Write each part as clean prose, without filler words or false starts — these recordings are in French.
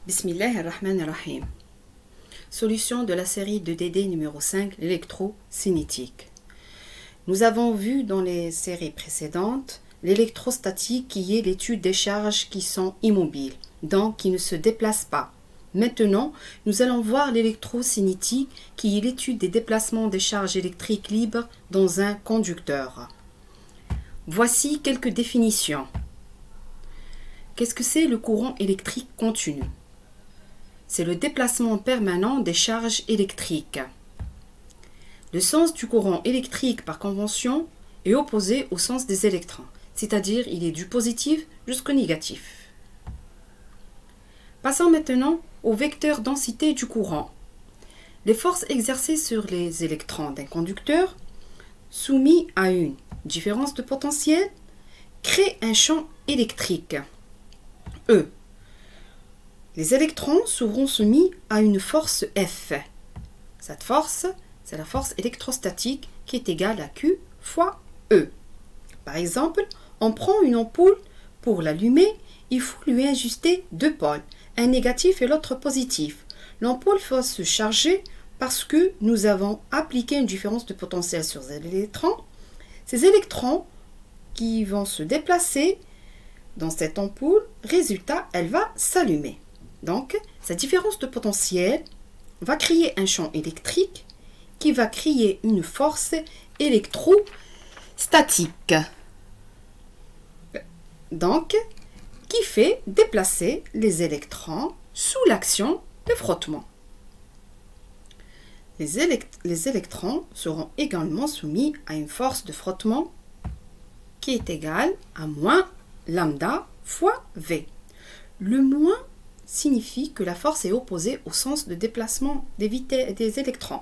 Bismillahirrahmanirrahim. Solution de la série de DD numéro 5, l'électrocinétique. Nous avons vu dans les séries précédentes l'électrostatique qui est l'étude des charges qui sont immobiles, donc qui ne se déplacent pas. Maintenant, nous allons voir l'électrocinétique qui est l'étude des déplacements des charges électriques libres dans un conducteur. Voici quelques définitions. Qu'est-ce que c'est le courant électrique continu? C'est le déplacement permanent des charges électriques. Le sens du courant électrique par convention est opposé au sens des électrons, c'est-à-dire il est du positif jusqu'au négatif. Passons maintenant au vecteur densité du courant. Les forces exercées sur les électrons d'un conducteur soumis à une différence de potentiel créent un champ électrique. E. Les électrons seront soumis à une force F. Cette force, c'est la force électrostatique qui est égale à Q fois E. Par exemple, on prend une ampoule, pour l'allumer, il faut lui ajuster deux pôles, un négatif et l'autre positif. L'ampoule va se charger parce que nous avons appliqué une différence de potentiel sur les électrons. Ces électrons qui vont se déplacer dans cette ampoule, résultat, elle va s'allumer. Donc, cette différence de potentiel va créer un champ électrique qui va créer une force électrostatique. Donc, qui fait déplacer les électrons sous l'action de frottement. Les électrons seront également soumis à une force de frottement qui est égale à moins lambda fois V. Le moins signifie que la force est opposée au sens de déplacement des électrons.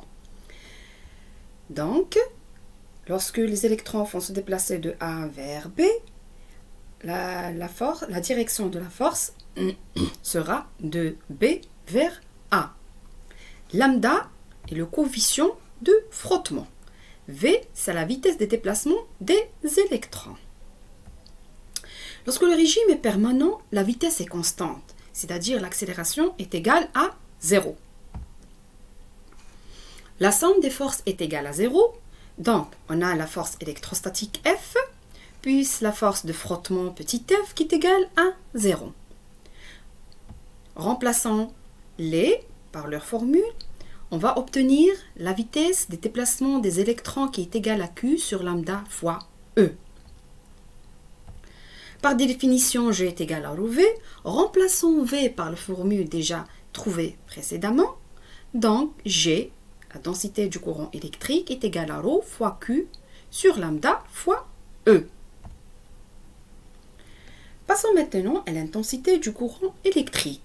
Donc, lorsque les électrons vont se déplacer de A vers B, la direction de la force sera de B vers A. Lambda est le coefficient de frottement. V, c'est la vitesse de déplacement des électrons. Lorsque le régime est permanent, la vitesse est constante, c'est-à-dire l'accélération est égale à 0. La somme des forces est égale à 0, donc on a la force électrostatique F, puis la force de frottement petit f qui est égale à 0. Remplaçant les par leur formule, on va obtenir la vitesse des déplacements des électrons qui est égale à Q sur lambda fois E. Par définition, G est égal à ρV. Remplaçons V par la formule déjà trouvée précédemment. Donc, G, la densité du courant électrique, est égale à ρ fois Q sur lambda fois E. Passons maintenant à l'intensité du courant électrique.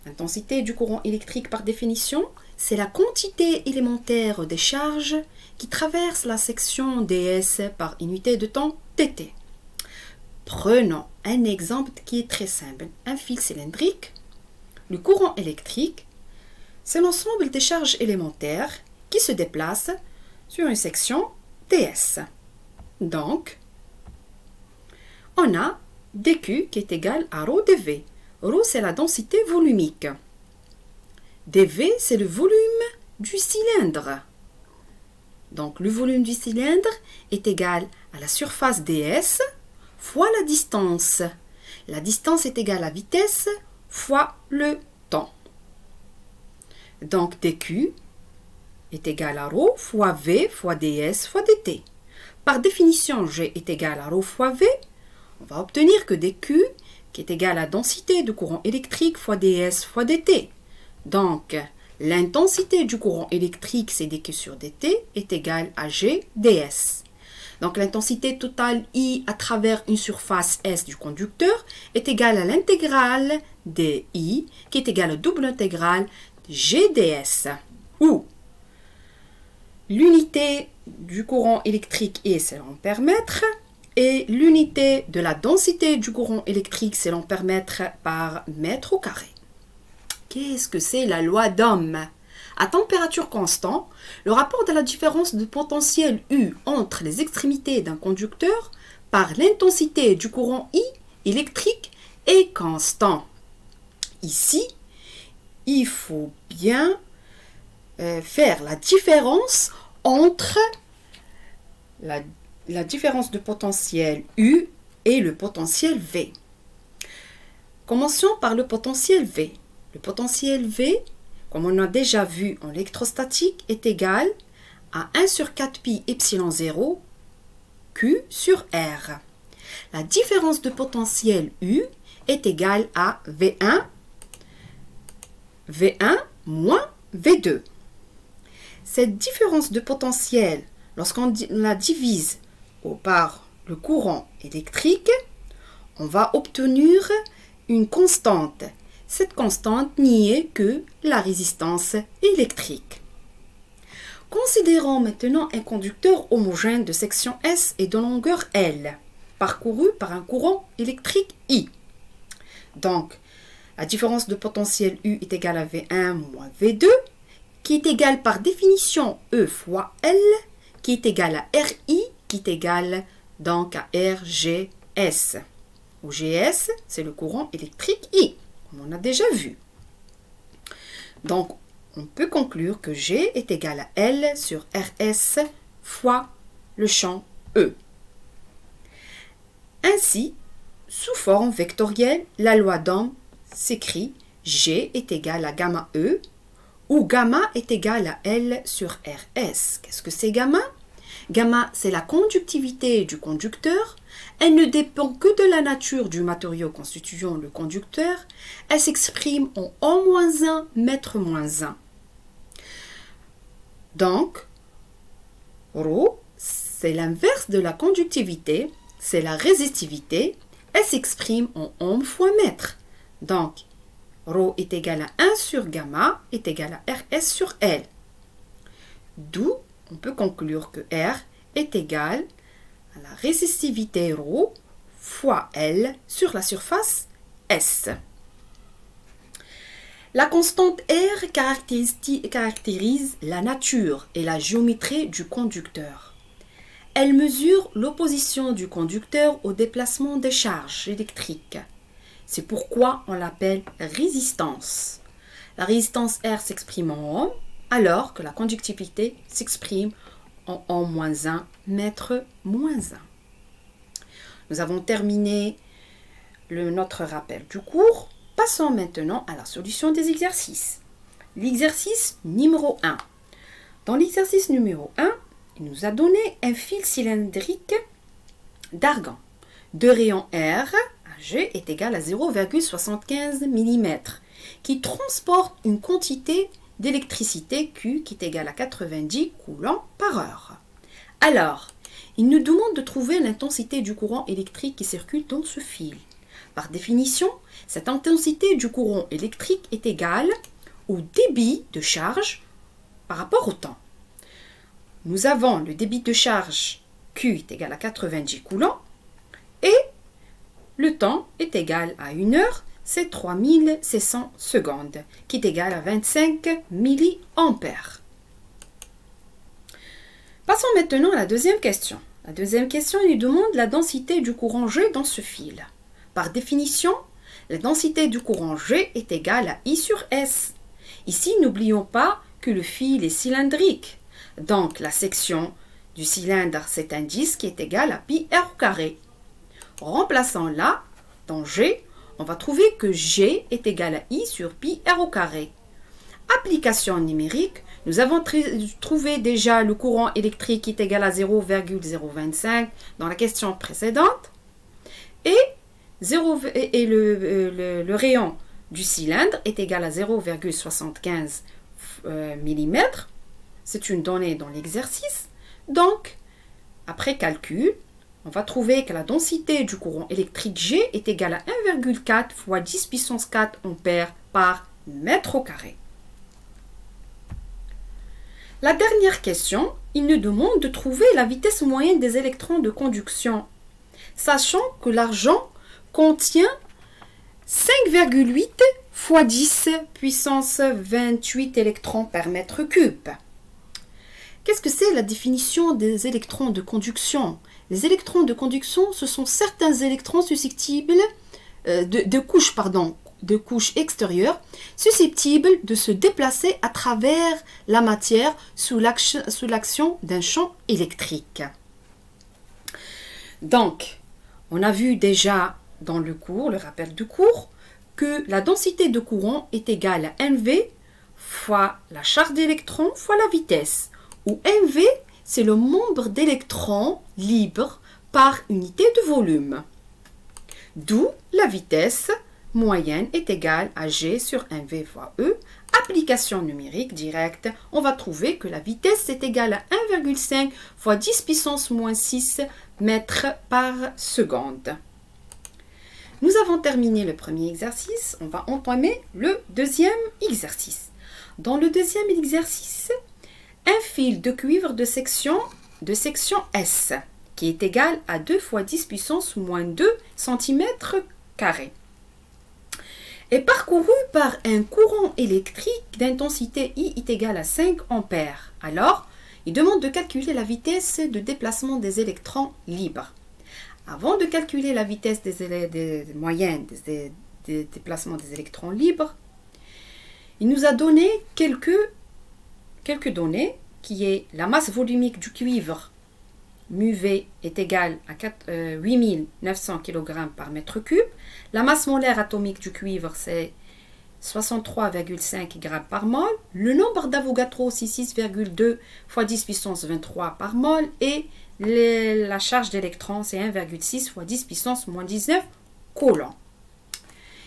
L'intensité du courant électrique, par définition, c'est la quantité élémentaire des charges qui traversent la section ds par unité de temps dt. Prenons un exemple qui est très simple. Un fil cylindrique. Le courant électrique, c'est l'ensemble des charges élémentaires qui se déplacent sur une section ds. Donc, on a dQ qui est égal à ρ dV. ρ, c'est la densité volumique. dV, c'est le volume du cylindre. Donc, le volume du cylindre est égal à la surface ds fois la distance. La distance est égale à vitesse fois le temps. Donc, dQ est égal à ρ fois V fois ds fois dt. Par définition, G est égal à ρ fois V. On va obtenir que dQ, qui est égal à la densité du courant électrique fois ds fois dt. Donc, l'intensité du courant électrique, c'est dQ sur dt, est égale à G ds. Donc, l'intensité totale I à travers une surface S du conducteur est égale à l'intégrale de I, qui est égale à double intégrale GDS, où l'unité du courant électrique est, c'est l'ampère-mètre, et l'unité de la densité du courant électrique, c'est l'ampère-mètre par mètre au carré. Qu'est-ce que c'est la loi d'Ohm? À température constante, le rapport de la différence de potentiel U entre les extrémités d'un conducteur par l'intensité du courant I électrique est constant. Ici, il faut bien faire la différence entre la différence de potentiel U et le potentiel V. Commençons par le potentiel V. Le potentiel V, comme on a déjà vu en électrostatique, est égal à 1 sur 4 pi epsilon 0 Q sur R. La différence de potentiel U est égale à V1 moins V2. Cette différence de potentiel, lorsqu'on la divise par le courant électrique, on va obtenir une constante. Cette constante n'y est que la résistance électrique. Considérons maintenant un conducteur homogène de section S et de longueur L, parcouru par un courant électrique I. Donc, la différence de potentiel U est égale à V1 moins V2, qui est égal par définition E fois L, qui est égal à RI, qui est égal donc à RGS. Où GS, c'est le courant électrique I, comme on a déjà vu. Donc, on peut conclure que G est égal à L sur RS fois le champ E. Ainsi, sous forme vectorielle, la loi d'Ohm s'écrit G est égal à gamma E, où gamma est égal à L sur RS. Qu'est-ce que c'est gamma? Gamma, c'est la conductivité du conducteur. Elle ne dépend que de la nature du matériau constituant le conducteur. Elle s'exprime en O-1 mètre moins 1. Donc, ρ, c'est l'inverse de la conductivité, c'est la résistivité. Elle s'exprime en ohm fois mètre. Donc, ρ est égal à 1 sur gamma est égal à RS sur L. D'où on peut conclure que R est égal à la résistivité ρ fois L sur la surface S. La constante R caractérise la nature et la géométrie du conducteur. Elle mesure l'opposition du conducteur au déplacement des charges électriques. C'est pourquoi on l'appelle résistance. La résistance R s'exprime en ohm, alors que la conductivité s'exprime en ohm-1 mètre-1. Nous avons terminé notre rappel du cours. Passons maintenant à la solution des exercices. L'exercice numéro 1. Dans l'exercice numéro 1, il nous a donné un fil cylindrique d'argan de rayon R, G est égal à 0,75 mm, qui transporte une quantité d'électricité Q qui est égale à 90 coulombs par heure. Alors, il nous demande de trouver l'intensité du courant électrique qui circule dans ce fil. Par définition, cette intensité du courant électrique est égale au débit de charge par rapport au temps. Nous avons le débit de charge Q est égal à 90 coulombs et le temps est égal à 1 heure, c'est 3600 secondes, qui est égal à 25 milliampères. Passons maintenant à la deuxième question. La deuxième question, il nous demande la densité du courant G dans ce fil. Par définition, la densité du courant G est égale à I sur S. Ici, n'oublions pas que le fil est cylindrique. Donc, la section du cylindre, c'est un disque qui est égal à pi r au carré. Remplaçant là, dans G, on va trouver que G est égal à I sur pi r au carré. Application numérique, nous avons trouvé déjà le courant électrique qui est égal à 0,025 dans la question précédente. Et le rayon du cylindre est égal à 0,75 mm. C'est une donnée dans l'exercice. Donc, après calcul, on va trouver que la densité du courant électrique G est égale à 1,4 fois 10 puissance 4 ampères par mètre au carré. La dernière question, il nous demande de trouver la vitesse moyenne des électrons de conduction, sachant que l'argent contient 5,8 fois 10 puissance 28 électrons par mètre cube. Qu'est-ce que c'est la définition des électrons de conduction? Les électrons de conduction, ce sont certains électrons susceptibles de couches de couche extérieure susceptible de se déplacer à travers la matière sous l'action d'un champ électrique. Donc, on a vu déjà dans le cours, le rappel du cours, que la densité de courant est égale à mV fois la charge d'électrons fois la vitesse, où mV, c'est le nombre d'électrons libres par unité de volume. D'où la vitesse moyenne est égale à G sur mV fois E. Application numérique directe, on va trouver que la vitesse est égale à 1,5 fois 10 puissance moins 6 mètres par seconde. Nous avons terminé le premier exercice, on va entamer le deuxième exercice. Dans le deuxième exercice, un fil de cuivre de section S, qui est égal à 2 fois 10 puissance moins 2 cm², est parcouru par un courant électrique d'intensité I est égale à 5 ampères. Alors, il demande de calculer la vitesse de déplacement des électrons libres. Avant de calculer la vitesse moyenne des déplacements des électrons libres, il nous a donné quelques données, qui est la masse volumique du cuivre, μV est égale à 8900 kg par mètre cube. La masse molaire atomique du cuivre, c'est 63,5 g par mol. Le nombre d'Avogadro, c'est 6,2 fois 10 puissance 23 par mol. Et la charge d'électrons, c'est 1,6 fois 10 puissance moins 19 coulombs.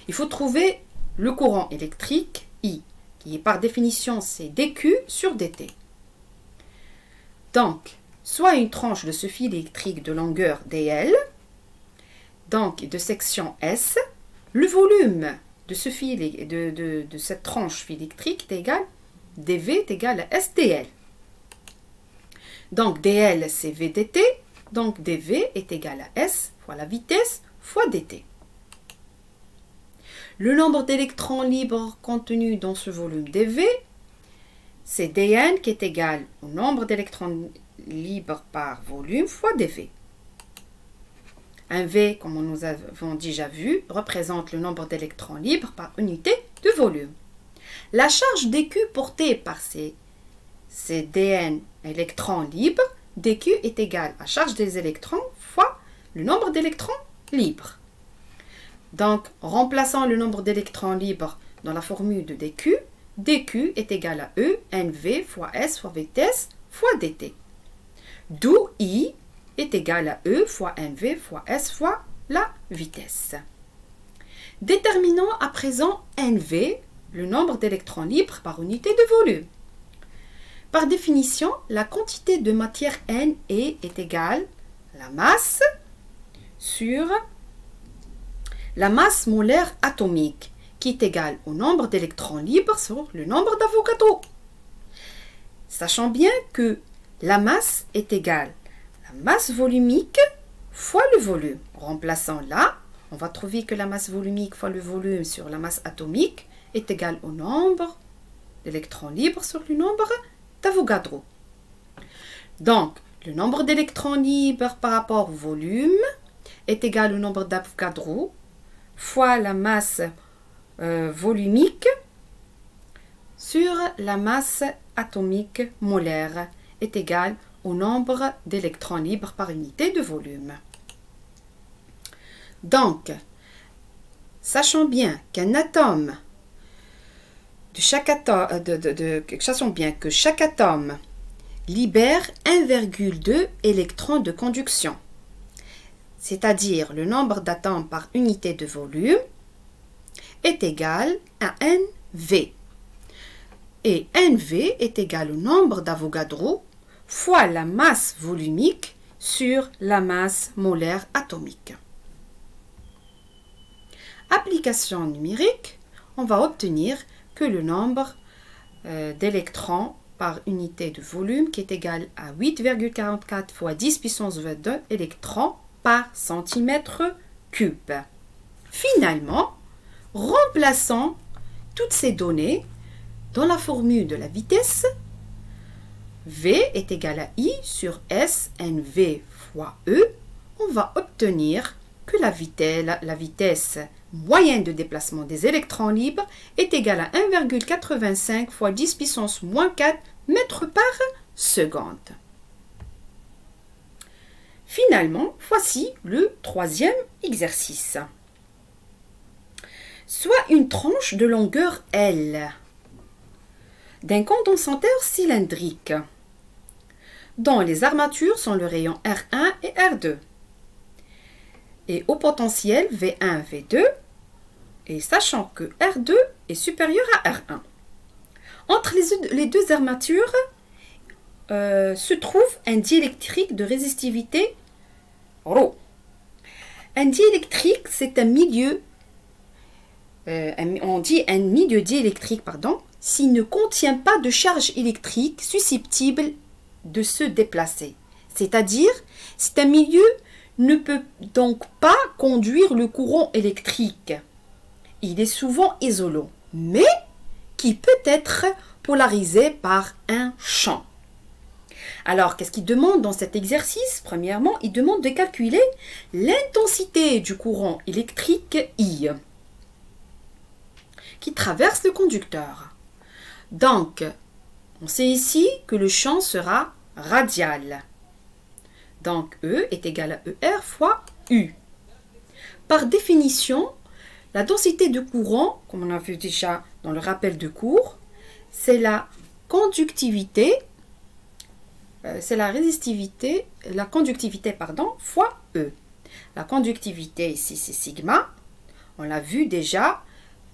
Il faut trouver le courant électrique, I, qui est par définition, c'est dQ sur dt. Donc, soit une tranche de ce fil électrique de longueur dl, donc de section S, le volume de ce fil de cette tranche électrique est égal, dV est égal à SdL. Donc dl c'est V dt, donc dV est égal à S fois la vitesse fois dt. Le nombre d'électrons libres contenus dans ce volume dV, c'est dN qui est égal au nombre d'électrons libres par volume fois dV. Un V, comme nous avons déjà vu, représente le nombre d'électrons libres par unité de volume. La charge dQ portée par ces dN électrons libres, dQ est égal à charge des électrons fois le nombre d'électrons libres. Donc, remplaçant le nombre d'électrons libres dans la formule de dQ, dQ est égal à E, NV fois S fois vitesse fois dt. D'où I est égal à E fois NV fois S fois la vitesse. Déterminons à présent NV, le nombre d'électrons libres par unité de volume. Par définition, la quantité de matière N est égale à la masse sur la masse molaire atomique, qui est égale au nombre d'électrons libres sur le nombre d'Avogadro. Sachant bien que la masse est égale à la masse volumique fois le volume. Remplaçant là, on va trouver que la masse volumique fois le volume sur la masse atomique est égale au nombre d'électrons libres sur le nombre d'Avogadro. Donc, le nombre d'électrons libres par rapport au volume est égal au nombre d'Avogadro fois la masse volumique sur la masse atomique molaire est égal au nombre d'électrons libres par unité de volume. Donc, sachant bien qu'un atome sachant bien que chaque atome libère 1,2 électrons de conduction, c'est-à-dire le nombre d'atomes par unité de volume, est égal à NV. Et NV est égal au nombre d'Avogadro fois la masse volumique sur la masse molaire atomique. Application numérique, on va obtenir que le nombre d'électrons par unité de volume qui est égal à 8,44 fois 10 puissance 22 électrons par centimètre cube. Finalement, remplaçons toutes ces données dans la formule de la vitesse. V est égal à I sur S NV fois E. On va obtenir que la vitesse moyenne de déplacement des électrons libres est égale à 1,85 fois 10 puissance moins 4 mètres par seconde. Finalement, voici le troisième exercice. Soit une tranche de longueur L d'un condensateur cylindrique dont les armatures sont le rayon R1 et R2 et au potentiel V1, V2 et sachant que R2 est supérieur à R1. Entre les deux armatures se trouve un diélectrique de résistivité ρ. Un diélectrique, c'est un milieu, on dit un milieu diélectrique, s'il ne contient pas de charge électrique susceptible de se déplacer. C'est-à-dire, c'est un milieu ne peut donc pas conduire le courant électrique. Il est souvent isolant, mais qui peut être polarisé par un champ. Alors, qu'est-ce qu'il demande dans cet exercice? Premièrement, il demande de calculer l'intensité du courant électrique I qui traverse le conducteur. Donc, on sait ici que le champ sera radial. Donc, E est égal à ER fois U. Par définition, la densité de courant, comme on a vu déjà dans le rappel de cours, c'est la conductivité, fois E. La conductivité ici, c'est sigma. On l'a vu déjà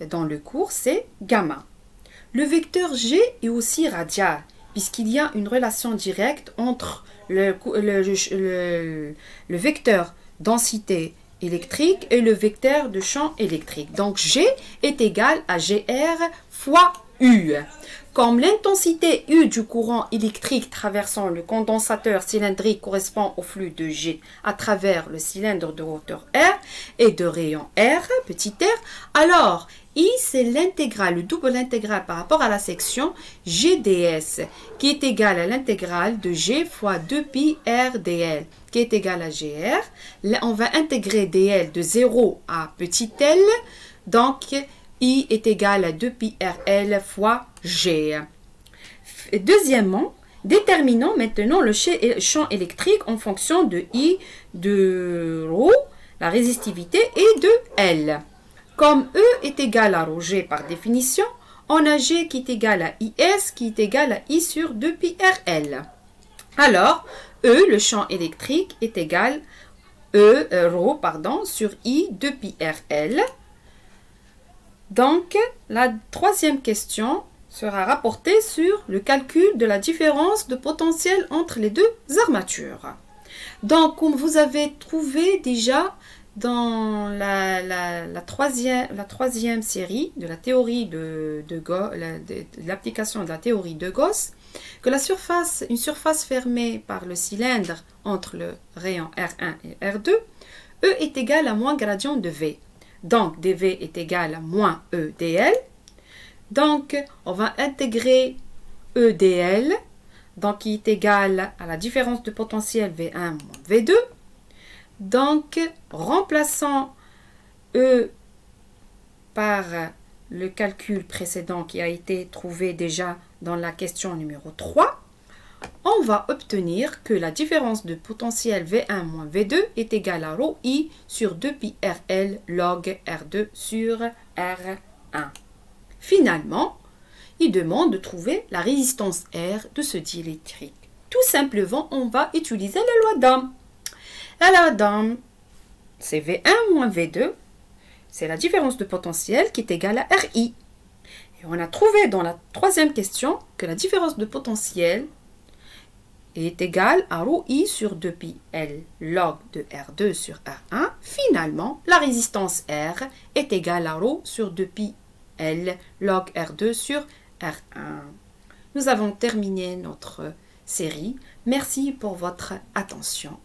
dans le cours, c'est gamma. Le vecteur G est aussi radial, puisqu'il y a une relation directe entre le vecteur densité électrique et le vecteur de champ électrique. Donc, G est égal à GR fois U. Comme l'intensité U du courant électrique traversant le condensateur cylindrique correspond au flux de G à travers le cylindre de hauteur R et de rayon R, petit r, alors I c'est l'intégrale, le double intégral par rapport à la section GDS qui est égale à l'intégrale de G fois 2pi R dl qui est égale à GR. Là, on va intégrer dl de 0 à petit l, donc I est égal à 2pi RL fois G. Deuxièmement, déterminons maintenant le champ électrique en fonction de I, de ρ, la résistivité, et de L. Comme E est égal à ρg par définition, on a G qui est égal à IS qui est égal à I sur 2pi RL. Alors, E, le champ électrique, est égal ρ sur I 2pi RL. Donc, la troisième question sera rapportée sur le calcul de la différence de potentiel entre les deux armatures. Donc, comme vous avez trouvé déjà dans la troisième série de la théorie de l'application de la théorie de Gauss, que une surface fermée par le cylindre entre le rayon R1 et R2, E est égal à moins gradient de V. Donc, dV est égal à moins E dl. Donc, on va intégrer E dl, donc qui est égal à la différence de potentiel V1 moins V2. Donc, remplaçant E par le calcul précédent qui a été trouvé déjà dans la question numéro 3, on va obtenir que la différence de potentiel V1 moins V2 est égale à ρI sur 2pi RL log R2 sur R1. Finalement, il demande de trouver la résistance R de ce diélectrique. Tout simplement, on va utiliser la loi d'Ohm. La loi d'Ohm, c'est V1 moins V2, c'est la différence de potentiel qui est égale à RI. Et on a trouvé dans la troisième question que la différence de potentiel est égale à ρI sur 2pi L log de R2 sur R1. Finalement, la résistance R est égale à ρ sur 2pi L log R2 sur R1. Nous avons terminé notre série. Merci pour votre attention.